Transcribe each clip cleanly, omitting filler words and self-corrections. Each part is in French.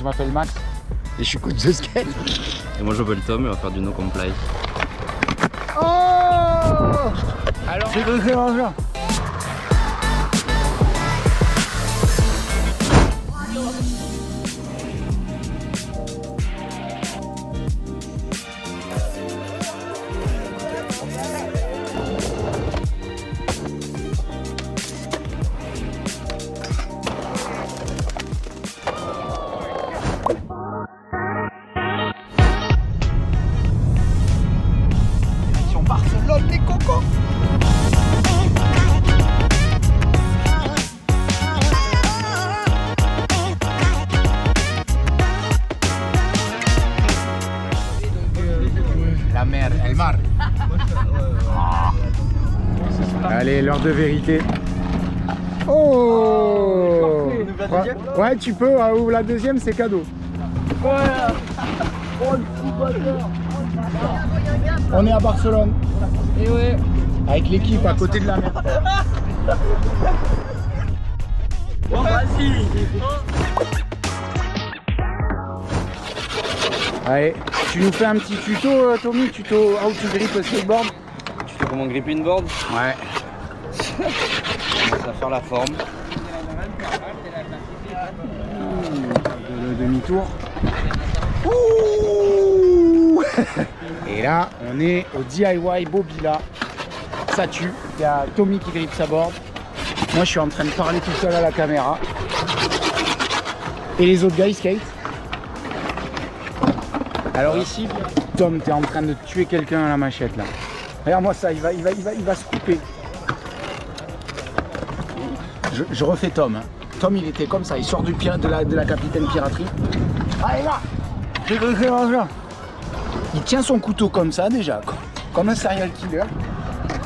m'appelle Max et je suis coach de skate. Et moi je m'appelle Tom et on va faire du no comply. Oh, alors, c'est très dangereux. Barcelone, les cocos. La mer, el mar. Allez, l'heure de vérité. Oh, ouais, tu peux, ou la deuxième, c'est cadeau. On est à Barcelone. Et ouais. Avec l'équipe à côté de la mer. Bon, vas-y. Allez, tu nous fais un petit tuto, Tommy, tuto how to grip le skateboard. Tu fais comment gripper une board? Ouais. On commence à faire la forme. Le demi-tour. Ouh. Et là, on est au DIY Bobila. Ça tue. Il y a Tommy qui grippe sa board. Moi, je suis en train de parler tout seul à la caméra. Et les autres gars, ils skate. Alors ici, Tom, t'es en train de tuer quelqu'un à la machette là. Regarde-moi ça, il va se couper. Je refais Tom. Hein. Tom, il était comme ça, il sort de la capitaine piraterie. Allez là, il tient son couteau comme ça déjà, comme un serial killer.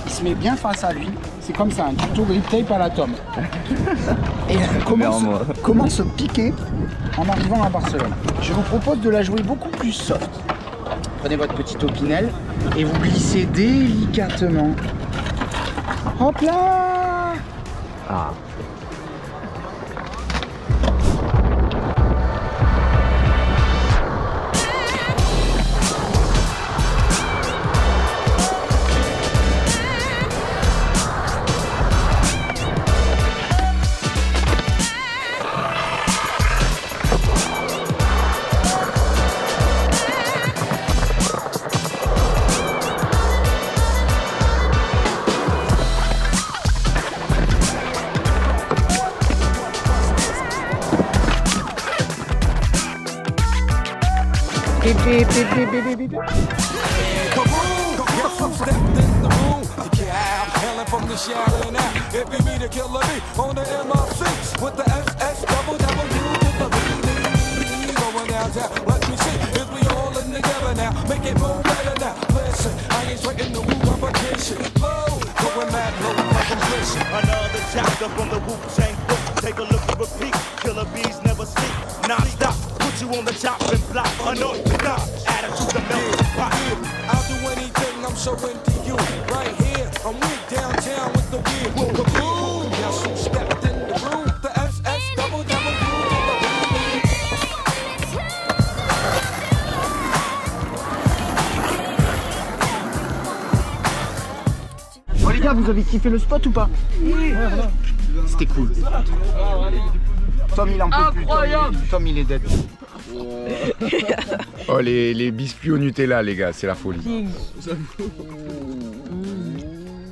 Il se met bien face à lui. C'est comme ça, un tuto grip tape à la Tom. Et comment se piquer en arrivant à Barcelone. Je vous propose de la jouer beaucoup plus soft. Prenez votre petite opinel et vous glissez délicatement. Hop là. Ah. From the shouting out, if you meet a killer me on the MRC with the SS double to the BD going downtown. Let me see if we all in together now, make it move better now. Listen, I ain't sweating the Wu competition. Low, going mad low like completion. Another chapter from the Wu-Tang book. Take a look and repeat. Killer bees never sleep. Non-stop, put you on the chopping block. Unorthodox, attitude to melt the pot. I'll do anything, I'm so into you. Right here, I'm weak downtown with the weird kaboom. Guess who stepped in the room? The SS double W. Bon les gars, vous avez kiffé le spot ou pas? Oui. C'était cool. Tom il en peut plus. Tom il est dead. Oh les biscuits au Nutella les gars, c'est la folie.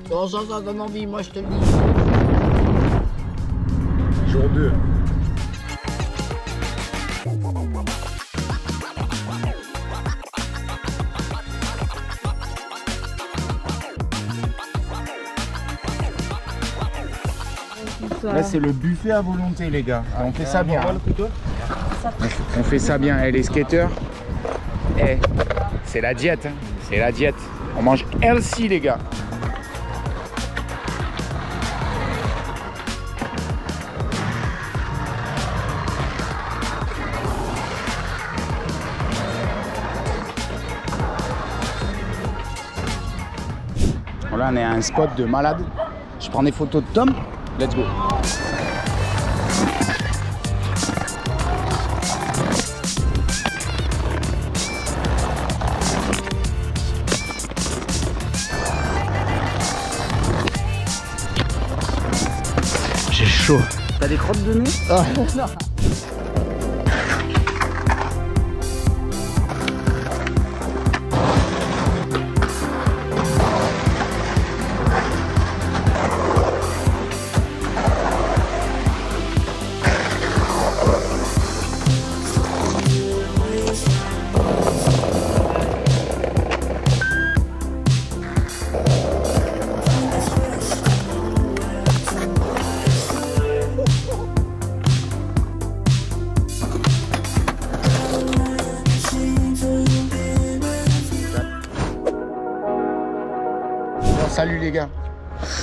Bon, ça donne envie, moi je te le dis. Jour 2. Là c'est le buffet à volonté les gars. Ah, on fait ça bien. On fait ça bien. Et les skateurs, c'est la diète. Hein. C'est la diète. On mange healthy les gars. Là on est à un spot de malade. Je prends des photos de Tom. Let's go. chaud. T'as des crottes de nez? Ah, non. Salut les gars,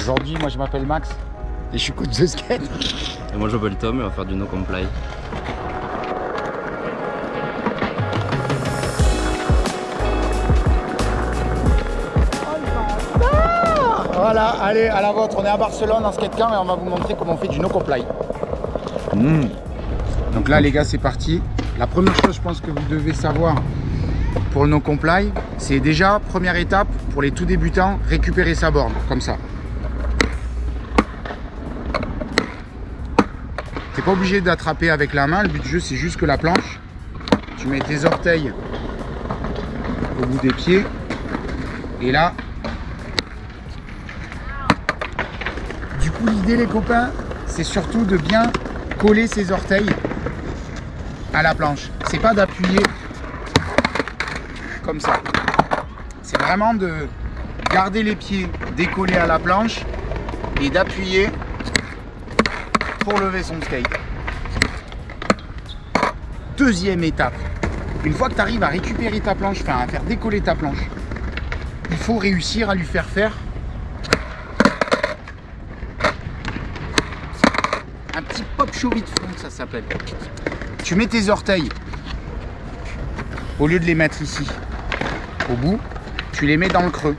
aujourd'hui moi je m'appelle Max et je suis coach de skate. Et moi je m'appelle Tom et on va faire du no comply. Voilà, allez à la vôtre, on est à Barcelone en skate camp et on va vous montrer comment on fait du no comply. Donc là les gars c'est parti. La première chose je pense que vous devez savoir pour le no comply, c'est déjà, première étape, pour les tout débutants, récupérer sa borne, comme ça. T'es pas obligé d'attraper avec la main, le but du jeu c'est juste que la planche, tu mets tes orteils au bout des pieds, et là, du coup l'idée les copains, c'est surtout de bien coller ses orteils à la planche. C'est pas d'appuyer comme ça. C'est vraiment de garder les pieds décollés à la planche et d'appuyer pour lever son skate. Deuxième étape, une fois que tu arrives à récupérer ta planche, enfin à faire décoller ta planche, il faut réussir à lui faire faire un petit pop chauvi de front, ça s'appelle. Tu mets tes orteils, au lieu de les mettre ici, au bout, tu les mets dans le creux.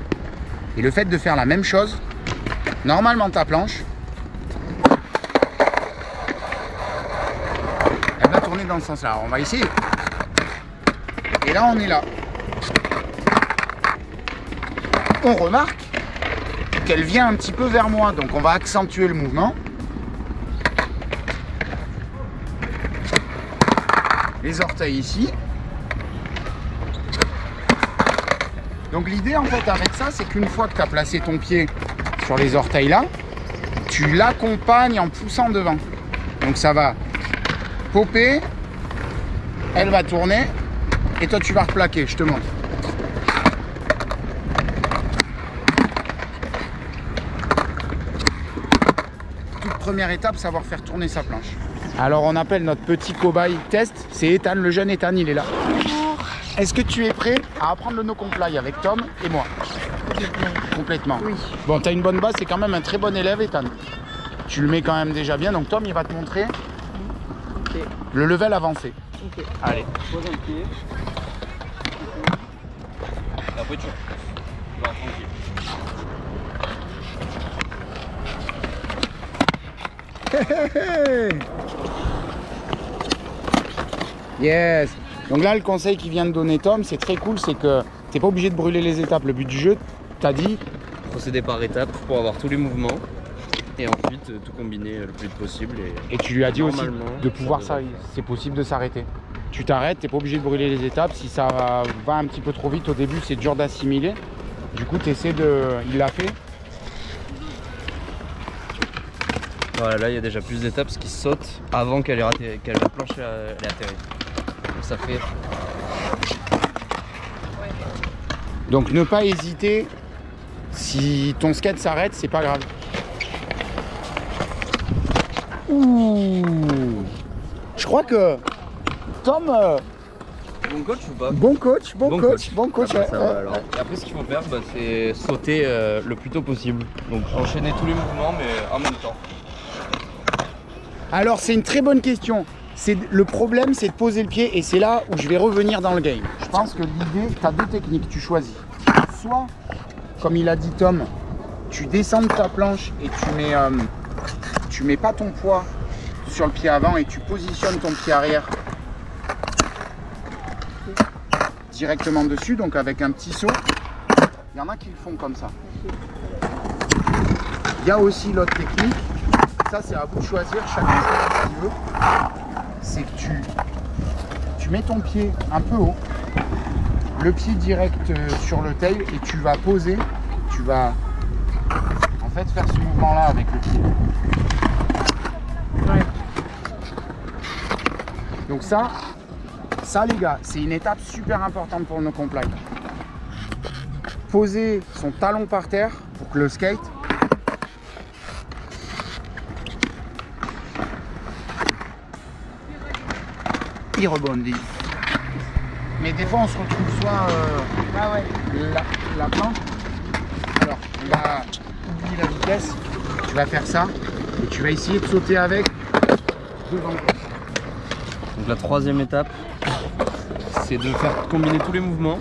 Et le fait de faire la même chose, normalement ta planche, elle va tourner dans le sens là. Alors on va essayer. Et là on est là. On remarque qu'elle vient un petit peu vers moi, donc on va accentuer le mouvement. Les orteils ici. Donc l'idée en fait avec ça, c'est qu'une fois que tu as placé ton pied sur les orteils là, tu l'accompagnes en poussant devant. Donc ça va popper, elle va tourner et toi tu vas replaquer, je te montre. Toute première étape, savoir faire tourner sa planche. Alors on appelle notre petit cobaye test, c'est Ethan, le jeune Ethan, il est là. Est-ce que tu es prêt à apprendre le no comply avec Tom et moi? Complètement. Oui. Bon, tu as une bonne base, c'est quand même un très bon élève, Ethan. Tu le mets quand même déjà bien, donc Tom, il va te montrer le level avancé. Okay. Allez. Pose un pied. Et après tu vas tranquille. Yes. Donc là, le conseil qu'il vient de donner Tom, c'est très cool, c'est que t'es pas obligé de brûler les étapes. Le but du jeu, t'as dit procéder par étapes pour avoir tous les mouvements et ensuite tout combiner le plus vite possible. Et tu lui as dit aussi de pouvoir ça, c'est possible de s'arrêter. Tu t'arrêtes, t'es pas obligé de brûler les étapes. Si ça va un petit peu trop vite au début, c'est dur d'assimiler. Du coup, tu essaies de. Il l'a fait. Voilà, là il y a déjà plus d'étapes qui sautent avant qu'elle la planche ait atterri. Donc ça fait. Donc ne pas hésiter. Si ton skate s'arrête, c'est pas grave. Ouh. Je crois que Tom. Bon coach ou pas? Bon coach, bon coach. Après, ça va, alors. Et après ce qu'il faut faire, c'est sauter le plus tôt possible. Donc enchaîner tous les mouvements mais en même temps. Alors c'est une très bonne question. Le problème c'est de poser le pied et c'est là où je vais revenir dans le game. Je pense que l'idée, tu as deux techniques, tu choisis. Soit, comme il a dit Tom, tu descends de ta planche et tu mets pas ton poids sur le pied avant et tu positionnes ton pied arrière directement dessus, donc avec un petit saut. Il y en a qui le font comme ça. Il y a aussi l'autre technique, ça c'est à vous de choisir, chacun ce qu'il veut. C'est que tu mets ton pied un peu haut, le pied direct sur le tail et tu vas poser, tu vas en fait faire ce mouvement là avec le pied. Ouais. Donc ça les gars, c'est une étape super importante pour nos comply. Poser son talon par terre pour que le skate il rebondit. Mais des fois on se retrouve soit la planche. Alors on va oublier la vitesse, tu vas faire ça et tu vas essayer de sauter avec devant. Donc la troisième étape, c'est de faire combiner tous les mouvements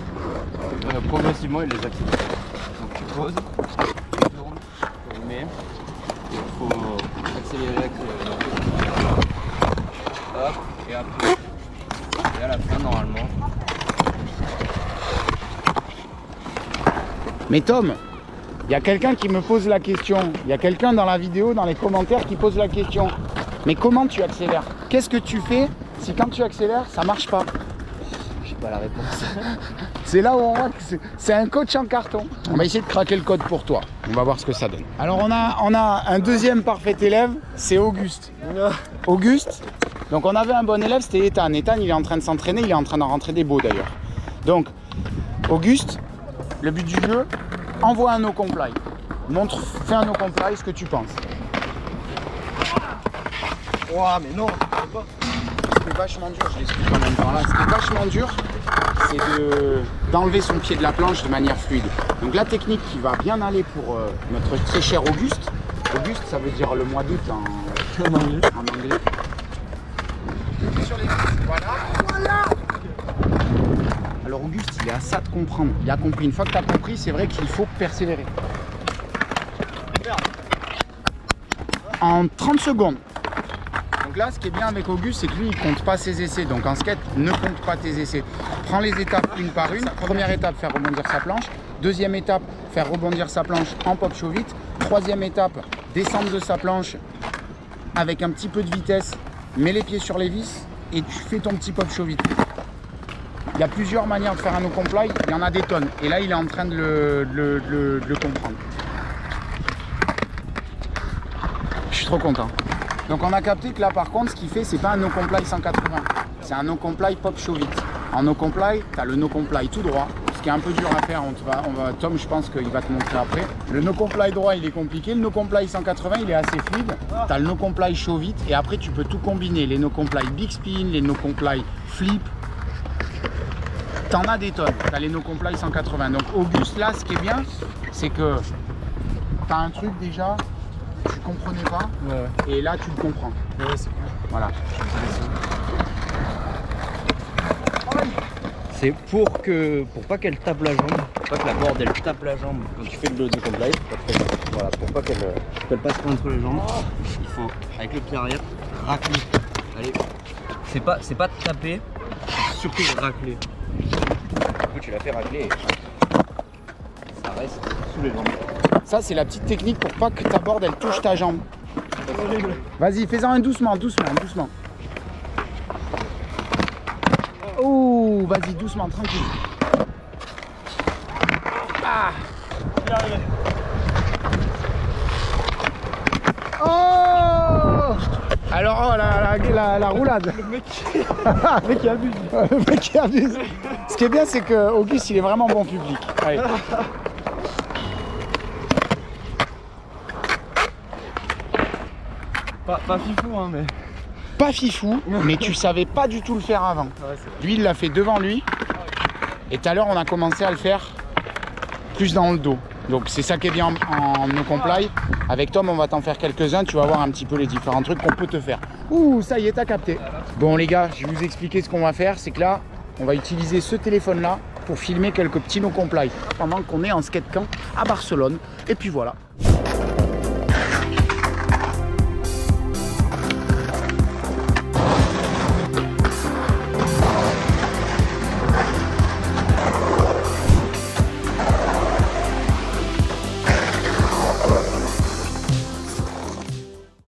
progressivement et de les activer. Donc tu poses, tu tournes, tu remets, il faut accélérer. Hop, et après. Et à la fin normalement. Mais Tom, il y a quelqu'un qui me pose la question, il y a quelqu'un dans la vidéo, dans les commentaires qui pose la question. Mais comment tu accélères? Qu'est-ce que tu fais si quand tu accélères, ça marche pas? J'ai pas la réponse. C'est là où on voit que c'est un coach en carton. On va essayer de craquer le code pour toi. On va voir ce que ça donne. Alors on a un deuxième parfait élève, c'est Auguste. Auguste, donc on avait un bon élève, c'était Ethan. Ethan, il est en train de s'entraîner, il est en train d'en rentrer des beaux d'ailleurs. Donc, Auguste, le but du jeu, envoie un no comply. Fais un no comply, ce que tu penses. Ouah, mais non, C'est vachement dur, je l'explique en même temps là. Ce qui est vachement dur, c'est d'enlever son pied de la planche de manière fluide. Donc la technique qui va bien aller pour notre très cher Auguste. Auguste, ça veut dire le mois d'août en anglais. Sur les vis, voilà. Alors Auguste, il est à ça de comprendre. Il a compris. Une fois que tu as compris, c'est vrai qu'il faut persévérer. En 30 secondes. Donc là, ce qui est bien avec Auguste, c'est que lui, il compte pas ses essais. Donc en skate, ne compte pas tes essais. Prends les étapes une par une. Première étape, faire rebondir sa planche. Deuxième étape, faire rebondir sa planche en pop show vite. Troisième étape, descendre de sa planche avec un petit peu de vitesse. Mets les pieds sur les vis et tu fais ton petit pop show vite. Il y a plusieurs manières de faire un no comply. Il y en a des tonnes. Et là, il est en train de le comprendre. Je suis trop content. Donc on a capté que là par contre ce qu'il fait c'est pas un no comply 180, c'est un no comply pop show vite. En no comply, tu as le no comply tout droit, ce qui est un peu dur à faire, Tom je pense qu'il va te montrer après. Le no comply droit il est compliqué, le no comply 180 il est assez fluide, tu as le no comply show vite et après tu peux tout combiner, les no comply big spin, les no comply flip. T'en as des tonnes, tu as les no comply 180. Donc Auguste là ce qui est bien c'est que tu as un truc déjà tu comprenais pas et là tu le comprends. Ouais, c'est cool. Voilà. C'est pour pas qu'elle tape la jambe, pour pas que la board elle tape la jambe quand tu fais le no comply. Voilà, pour pas qu'elle passe pas entre les jambes, il faut avec le pied arrière racler. Allez, c'est pas taper, c'est surtout racler. Du coup tu la fais racler et ça reste sous les jambes. Ça, c'est la petite technique pour pas que ta board elle touche ta jambe. Vas-y, fais-en un doucement. Oh, vas-y, doucement, tranquille. Ah. Oh. Alors, oh, la roulade. Le mec qui abuse. Le mec qui abuse. Ce qui est bien, c'est que Auguste, il est vraiment bon public. Allez. Pas fifou hein mais... Pas fifou, mais tu savais pas du tout le faire avant. Lui il l'a fait devant lui. Et tout à l'heure on a commencé à le faire plus dans le dos. Donc c'est ça qui est bien en no comply. Avec Tom on va t'en faire quelques-uns, tu vas voir un petit peu les différents trucs qu'on peut te faire. Ouh, ça y est, t'as capté. Bon les gars, je vais vous expliquer ce qu'on va faire. C'est que là, on va utiliser ce téléphone là pour filmer quelques petits no comply pendant qu'on est en skate camp à Barcelone. Et puis voilà.